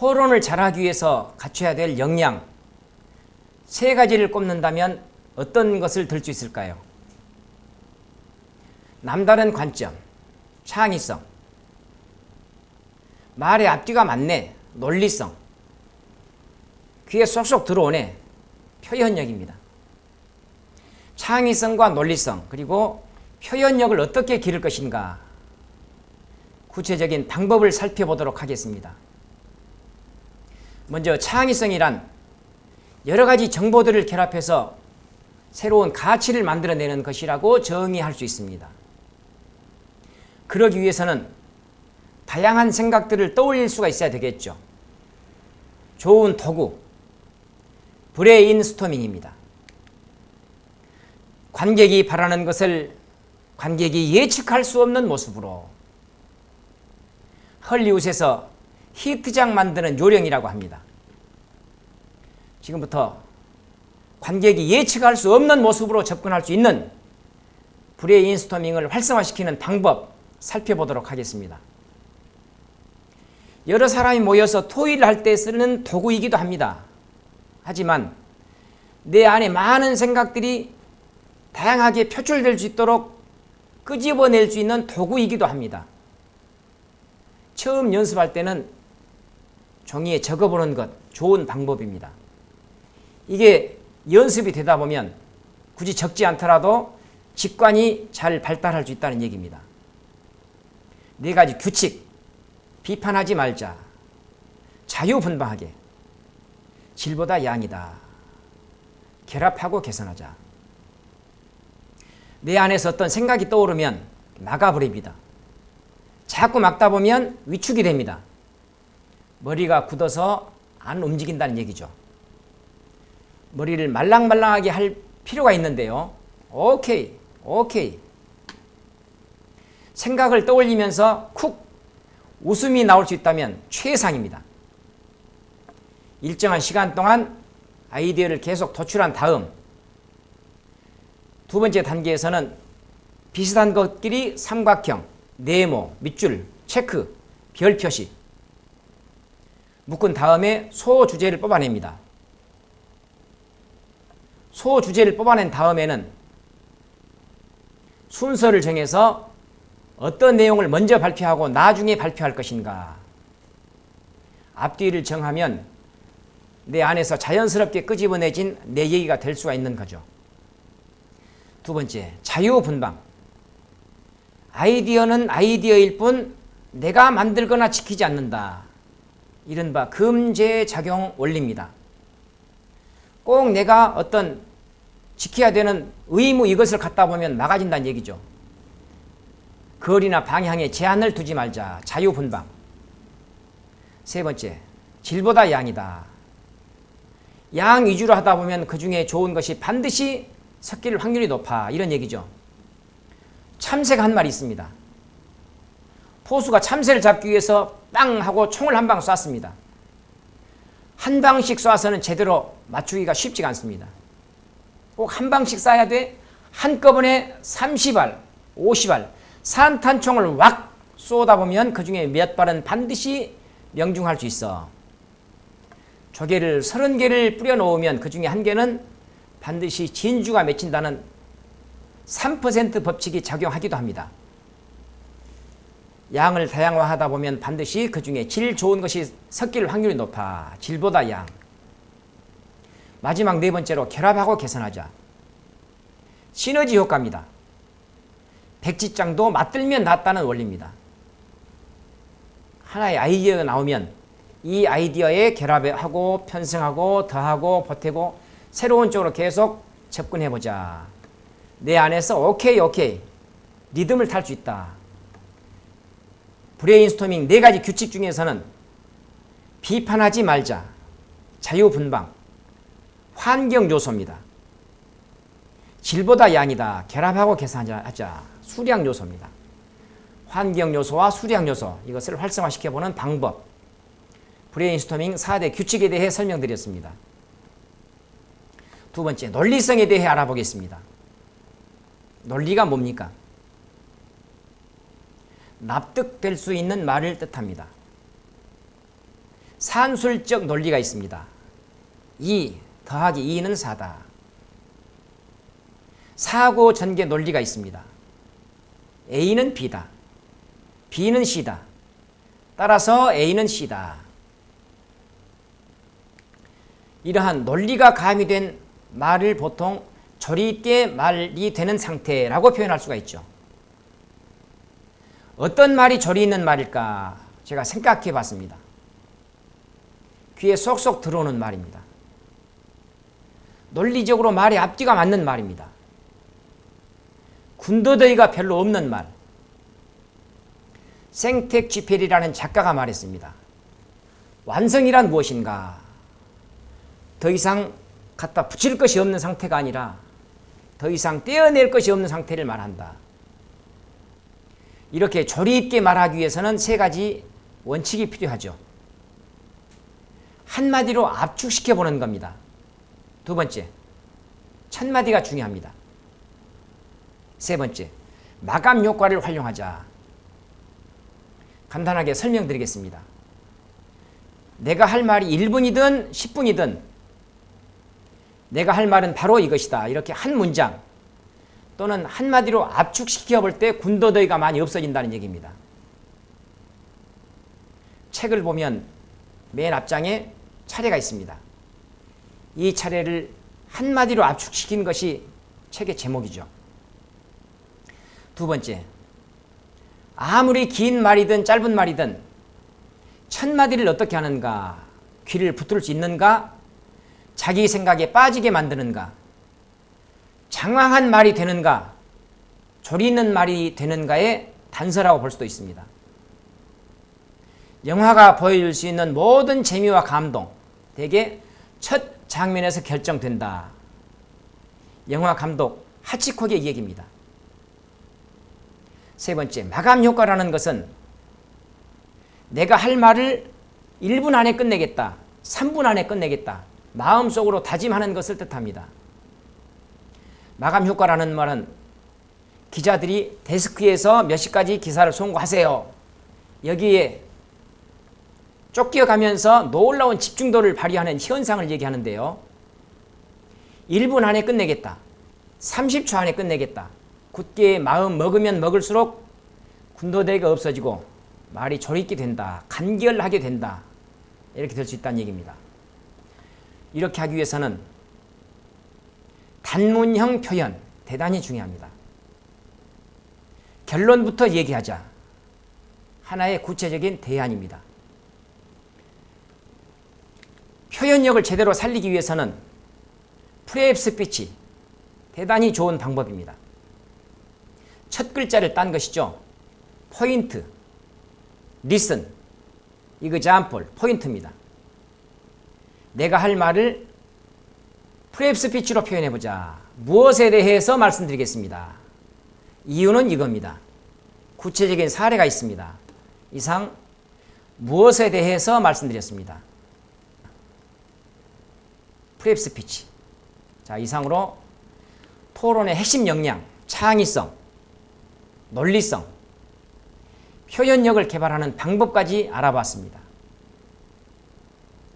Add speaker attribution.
Speaker 1: 토론을 잘하기 위해서 갖춰야 될 역량, 세 가지를 꼽는다면 어떤 것을 들 수 있을까요? 남다른 관점, 창의성, 말의 앞뒤가 맞네, 논리성, 귀에 쏙쏙 들어오네, 표현력입니다. 창의성과 논리성, 그리고 표현력을 어떻게 기를 것인가, 구체적인 방법을 살펴보도록 하겠습니다. 먼저 창의성이란 여러 가지 정보들을 결합해서 새로운 가치를 만들어내는 것이라고 정의할 수 있습니다. 그러기 위해서는 다양한 생각들을 떠올릴 수가 있어야 되겠죠. 좋은 도구, 브레인스토밍입니다. 관객이 바라는 것을 관객이 예측할 수 없는 모습으로 헐리우드에서 히트작 만드는 요령이라고 합니다. 지금부터 관객이 예측할 수 없는 모습으로 접근할 수 있는 브레인스토밍을 활성화시키는 방법 살펴보도록 하겠습니다. 여러 사람이 모여서 토의를 할 때 쓰는 도구이기도 합니다. 하지만 내 안에 많은 생각들이 다양하게 표출될 수 있도록 끄집어낼 수 있는 도구이기도 합니다. 처음 연습할 때는 종이에 적어보는 것 좋은 방법입니다. 이게 연습이 되다 보면 굳이 적지 않더라도 직관이 잘 발달할 수 있다는 얘기입니다. 네 가지 규칙, 비판하지 말자, 자유분방하게, 질보다 양이다, 결합하고 개선하자. 내 안에서 어떤 생각이 떠오르면 막아버립니다. 자꾸 막다 보면 위축이 됩니다. 머리가 굳어서 안 움직인다는 얘기죠. 머리를 말랑말랑하게 할 필요가 있는데요. 오케이. 생각을 떠올리면서 쿡 웃음이 나올 수 있다면 최상입니다. 일정한 시간 동안 아이디어를 계속 도출한 다음 두 번째 단계에서는 비슷한 것끼리 삼각형, 네모, 밑줄, 체크, 별 표시 묶은 다음에 소주제를 뽑아냅니다. 소주제를 뽑아낸 다음에는 순서를 정해서 어떤 내용을 먼저 발표하고 나중에 발표할 것인가. 앞뒤를 정하면 내 안에서 자연스럽게 끄집어내진 내 얘기가 될 수가 있는 거죠. 두 번째, 자유분방. 아이디어는 아이디어일 뿐 내가 만들거나 지키지 않는다. 이른바 금제작용 원리입니다. 꼭 내가 어떤 지켜야 되는 의무 이것을 갖다 보면 막아진다는 얘기죠. 거리나 방향에 제한을 두지 말자. 자유분방. 세 번째, 질보다 양이다. 양 위주로 하다 보면 그 중에 좋은 것이 반드시 섞일 확률이 높아. 이런 얘기죠. 참새가 한 마리 있습니다. 포수가 참새를 잡기 위해서 빵 하고 총을 한 방 쐈습니다. 한 방씩 쏴서는 제대로 맞추기가 쉽지가 않습니다. 꼭 한 방씩 쏴야 돼. 한꺼번에 30알, 50알 산탄총을 왁 쏘다 보면 그 중에 몇 발은 반드시 명중할 수 있어. 조개를 30개를 뿌려 놓으면 그 중에 한 개는 반드시 진주가 맺힌다는 3% 법칙이 작용하기도 합니다. 양을 다양화하다 보면 반드시 그 중에 질 좋은 것이 섞일 확률이 높아. 질보다 양. 마지막 네 번째로 결합하고 개선하자. 시너지 효과입니다. 백지장도 맞들면 낫다는 원리입니다. 하나의 아이디어가 나오면 이 아이디어에 결합하고 편성하고 더하고 보태고 새로운 쪽으로 계속 접근해보자. 내 안에서 오케이 리듬을 탈 수 있다. 브레인스토밍 네 가지 규칙 중에서는 비판하지 말자, 자유분방, 환경 요소입니다. 질보다 양이다, 결합하고 개선하자, 수량 요소입니다. 환경 요소와 수량 요소, 이것을 활성화시켜보는 방법, 브레인스토밍 4대 규칙에 대해 설명드렸습니다. 두 번째, 논리성에 대해 알아보겠습니다. 논리가 뭡니까? 납득될 수 있는 말을 뜻합니다. 산술적 논리가 있습니다. 2 더하기 2는 4다. 사고 전개 논리가 있습니다. A는 B다. B는 C다. 따라서 A는 C다. 이러한 논리가 가미된 말을 보통 조리 있게 말이 되는 상태라고 표현할 수가 있죠. 어떤 말이 조리 있는 말일까 제가 생각해 봤습니다. 귀에 쏙쏙 들어오는 말입니다. 논리적으로 말의 앞뒤가 맞는 말입니다. 군더더기가 별로 없는 말. 생텍쥐페리라는 작가가 말했습니다. 완성이란 무엇인가? 더 이상 갖다 붙일 것이 없는 상태가 아니라 더 이상 떼어낼 것이 없는 상태를 말한다. 이렇게 조리 있게 말하기 위해서는 세 가지 원칙이 필요하죠. 한마디로 압축시켜 보는 겁니다. 두 번째, 첫마디가 중요합니다. 세 번째, 마감 효과를 활용하자. 간단하게 설명드리겠습니다. 내가 할 말이 1분이든 10분이든 내가 할 말은 바로 이것이다. 이렇게 한 문장 또는 한마디로 압축시켜 볼 때 군더더기가 많이 없어진다는 얘기입니다. 책을 보면 맨 앞장에 차례가 있습니다. 이 차례를 한마디로 압축시킨 것이 책의 제목이죠. 두 번째, 아무리 긴 말이든 짧은 말이든 첫마디를 어떻게 하는가, 귀를 붙들 수 있는가, 자기 생각에 빠지게 만드는가, 장황한 말이 되는가, 조리 있는 말이 되는가의 단서라고 볼 수도 있습니다. 영화가 보여줄 수 있는 모든 재미와 감동, 대개 첫 장면에서 결정된다. 영화 감독 하치콕의 얘기입니다. 세 번째, 마감 효과라는 것은 내가 할 말을 1분 안에 끝내겠다, 3분 안에 끝내겠다, 마음속으로 다짐하는 것을 뜻합니다. 마감 효과라는 말은 기자들이 데스크에서 몇 시까지 기사를 송고하세요. 여기에 쫓겨가면서 놀라운 집중도를 발휘하는 현상을 얘기하는데요. 1분 안에 끝내겠다. 30초 안에 끝내겠다. 굳게 마음 먹으면 먹을수록 군더더기가 없어지고 말이 조리있게 된다. 간결하게 된다. 이렇게 될 수 있다는 얘기입니다. 이렇게 하기 위해서는 단문형 표현 대단히 중요합니다. 결론부터 얘기하자. 하나의 구체적인 대안입니다. 표현력을 제대로 살리기 위해서는 프레입 스피치 대단히 좋은 방법입니다. 첫 글자를 딴 것이죠. 포인트, 리슨, example, 포인트입니다. 내가 할 말을 프레입 스피치로 표현해보자. 무엇에 대해서 말씀드리겠습니다. 이유는 이겁니다. 구체적인 사례가 있습니다. 이상 무엇에 대해서 말씀드렸습니다. 프레입 스피치. 자, 이상으로 토론의 핵심 역량, 창의성, 논리성, 표현력을 개발하는 방법까지 알아봤습니다.